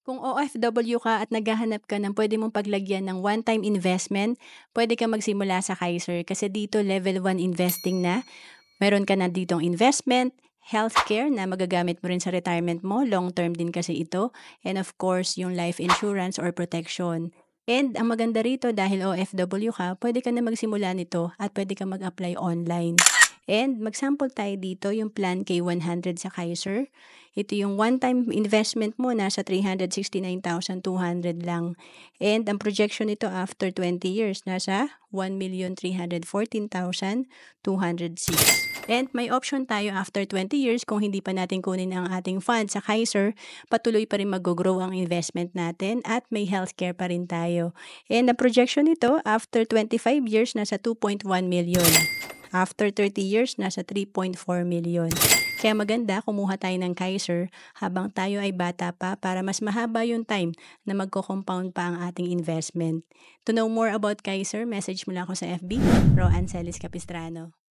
Kung OFW ka at naghahanap ka ng pwede mong paglagyan ng one-time investment, pwede ka magsimula sa Kaiser kasi dito level 1 investing na. Meron ka na ditong investment, healthcare na magagamit mo rin sa retirement mo, long term din kasi ito, and of course yung life insurance or protection. And ang maganda rito dahil OFW ka, pwede ka na magsimula nito at pwede ka mag-apply online. And mag-sample tayo dito yung Plan K100 sa Kaiser. Ito yung one-time investment mo nasa 369,200 lang. And ang projection nito after 20 years nasa 1,314,206. And may option tayo after 20 years kung hindi pa natin kunin ang ating fund sa Kaiser, patuloy pa rin mag-grow ang investment natin at may healthcare pa rin tayo. And ang projection nito after 25 years nasa 2.1 million. After 30 years, nasa 3.4 million. Kaya maganda kumuha tayo ng Kaiser habang tayo ay bata pa para mas mahaba yung time na magko-compound pa ang ating investment. To know more about Kaiser, message mo lang ako sa FB, Roanne Celis Capistrano.